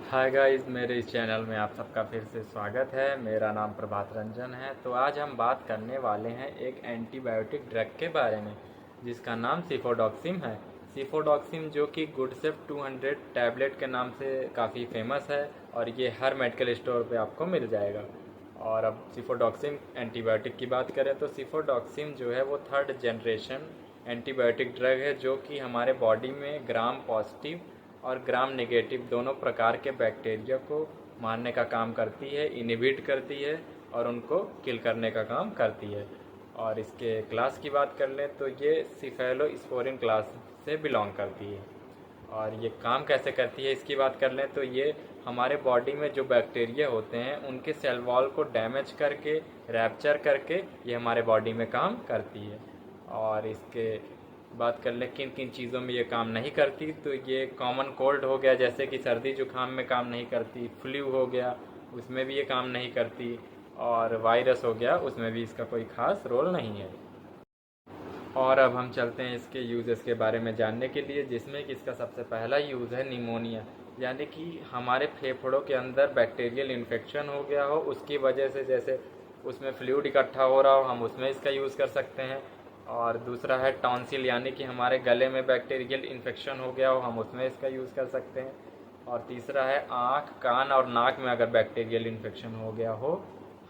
Hi guys, मेरे इस channel में आप सबका फिर से स्वागत है। मेरा नाम प्रभात रंजन है। तो आज हम बात करने वाले हैं एक एंटीबायोटिक ड्रग के बारे में जिसका नाम सिफोडॉक्सिम है। सिफोडॉक्सिम जो कि गुडसेफ 200 टैबलेट के नाम से काफ़ी फेमस है और ये हर मेडिकल स्टोर पे आपको मिल जाएगा। और अब सिफोडॉक्सिम एंटीबायोटिक की बात करें तो सिफोडॉक्सिम जो है वो थर्ड जनरेशन एंटीबायोटिक ड्रग है जो कि हमारे बॉडी में ग्राम पॉजिटिव और ग्राम नेगेटिव दोनों प्रकार के बैक्टीरिया को मारने का काम करती है, इनहिबिट करती है और उनको किल करने का काम करती है। और इसके क्लास की बात कर लें तो ये सिफेलोस्पोरिन क्लास से बिलोंग करती है। और ये काम कैसे करती है इसकी बात कर लें तो ये हमारे बॉडी में जो बैक्टीरिया होते हैं उनके सेल वॉल को डैमेज करके, रैप्चर करके ये हमारे बॉडी में काम करती है। और इसके बात कर लें किन किन चीज़ों में ये काम नहीं करती तो ये कॉमन कोल्ड हो गया, जैसे कि सर्दी जुकाम में काम नहीं करती। फ्लू हो गया, उसमें भी ये काम नहीं करती। और वायरस हो गया, उसमें भी इसका कोई ख़ास रोल नहीं है। और अब हम चलते हैं इसके यूजेस के बारे में जानने के लिए, जिसमें कि इसका सबसे पहला यूज़ है निमोनिया, यानी कि हमारे फेफड़ों के अंदर बैक्टीरियल इन्फेक्शन हो गया हो, उसकी वजह से जैसे उसमें फ्लूइड इकट्ठा हो रहा हो, हम उसमें इसका यूज़ कर सकते हैं। और दूसरा है टॉन्सिल, यानी कि हमारे गले में बैक्टीरियल इन्फेक्शन हो गया हो, हम उसमें इसका यूज़ कर सकते हैं। और तीसरा है आँख, कान और नाक में अगर बैक्टीरियल इन्फेक्शन हो गया हो,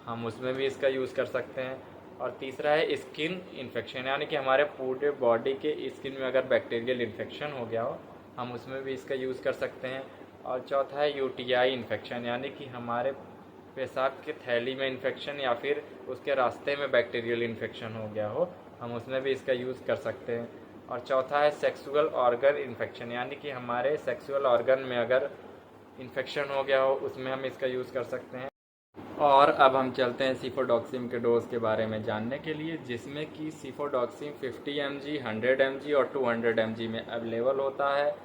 हम उसमें भी इसका यूज़ कर सकते हैं। और तीसरा है स्किन इन्फेक्शन, यानी कि हमारे पूरे बॉडी के स्किन में अगर बैक्टीरियल इन्फेक्शन हो गया हो, हम उसमें भी इसका यूज़ कर सकते हैं। और चौथा है यूटीआई इन्फेक्शन, यानी कि हमारे पेशाब के थैली में इन्फेक्शन या फिर उसके रास्ते में बैक्टीरियल इन्फेक्शन हो गया हो, हम उसमें भी इसका यूज़ कर सकते हैं। और चौथा है सेक्सुअल ऑर्गन इन्फेक्शन, यानी कि हमारे सेक्सुअल ऑर्गन में अगर इन्फेक्शन हो गया हो, उसमें हम इसका यूज़ कर सकते हैं। और अब हम चलते हैं सिफोडॉक्सिम के डोज के बारे में जानने के लिए, जिसमें कि सिफोडॉक्सिम 50 mg, 100 mg और 200 mg में अवेलेबल होता है।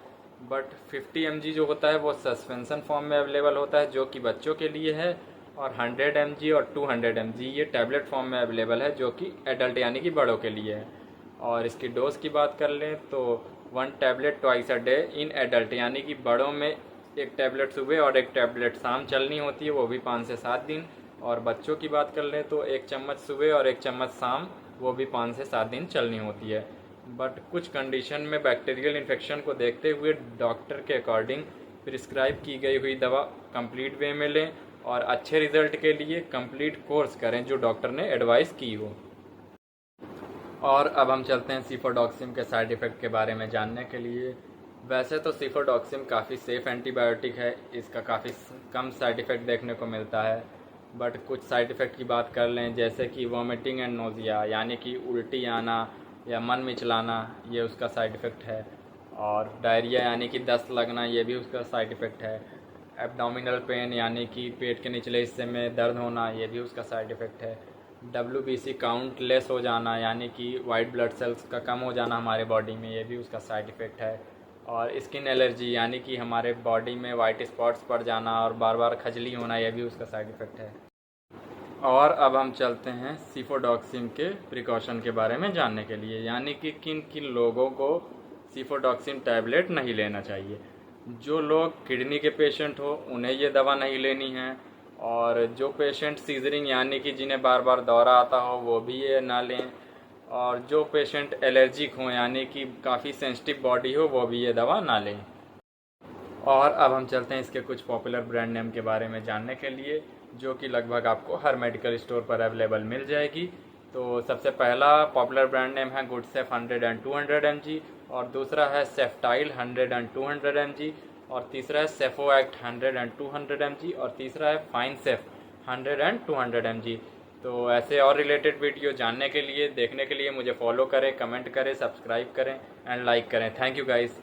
बट 50 mg जो होता है वो सस्पेंशन फॉर्म में अवेलेबल होता है, जो कि बच्चों के लिए है। और 100 mg और 200 mg ये टैबलेट फॉर्म में अवेलेबल है, जो कि एडल्ट यानी कि बड़ों के लिए है। और इसकी डोज की बात कर लें तो 1 tablet twice a day in adult, यानी कि बड़ों में एक टैबलेट सुबह और एक टैबलेट शाम चलनी होती है, वो भी 5 से 7 दिन। और बच्चों की बात कर लें तो 1 चम्मच सुबह और 1 चम्मच शाम, वो भी 5 से 7 दिन चलनी होती है। बट कुछ कंडीशन में बैक्टीरियल इन्फेक्शन को देखते हुए डॉक्टर के अकॉर्डिंग प्रिस्क्राइब की गई हुई दवा कंप्लीट वे में लें और अच्छे रिजल्ट के लिए कंप्लीट कोर्स करें जो डॉक्टर ने एडवाइस की हो। और अब हम चलते हैं सिफोडॉक्सिम के साइड इफ़ेक्ट के बारे में जानने के लिए। वैसे तो सिफोडॉक्सिम काफ़ी सेफ़ एंटीबायोटिक है, इसका काफ़ी कम साइड इफ़ेक्ट देखने को मिलता है। बट कुछ साइड इफ़ेक्ट की बात कर लें, जैसे कि वॉमिटिंग एंड नोज़िया, यानी कि उल्टी आना या मन मिचलाना, ये उसका साइड इफ़ेक्ट है। और डायरिया यानी कि दस्त लगना, ये भी उसका साइड इफ़ेक्ट है। एब्डोमिनल पेन यानी कि पेट के निचले हिस्से में दर्द होना, ये भी उसका साइड इफ़ेक्ट है। WBC काउंट लेस हो जाना, यानी कि वाइट ब्लड सेल्स का कम हो जाना हमारे बॉडी में, ये भी उसका साइड इफ़ेक्ट है। और स्किन एलर्जी, यानी कि हमारे बॉडी में वाइट स्पॉट्स पड़ जाना और बार बार खजली होना, यह भी उसका साइड इफ़ेक्ट है। और अब हम चलते हैं सिफोडॉक्सिम के प्रिकॉशन के बारे में जानने के लिए, यानी कि किन किन लोगों को सिफोडॉक्सिम टैबलेट नहीं लेना चाहिए। जो लोग किडनी के पेशेंट हो उन्हें ये दवा नहीं लेनी है। और जो पेशेंट सीजरिंग यानी कि जिन्हें बार बार दौरा आता हो वो भी ये ना लें। और जो पेशेंट एलर्जिक हो यानी कि काफ़ी सेंसिटिव बॉडी हो वो भी ये दवा ना लें। और अब हम चलते हैं इसके कुछ पॉपुलर ब्रांड नेम के बारे में जानने के लिए, जो कि लगभग आपको हर मेडिकल स्टोर पर अवेलेबल मिल जाएगी। तो सबसे पहला पॉपुलर ब्रांड नेम है गुडसेफ 100 एंड 200 mg, और दूसरा है सेफ्टाइल 100 एंड 200 mg, और तीसरा है सेफो एक्ट 100 एंड 200 mg, और तीसरा है फाइन सेफ 100 एंड 200 mg। तो ऐसे और रिलेटेड वीडियो जानने के लिए, देखने के लिए मुझे फॉलो करें, कमेंट करें, सब्सक्राइब करें एंड लाइक करें। Thank you guys.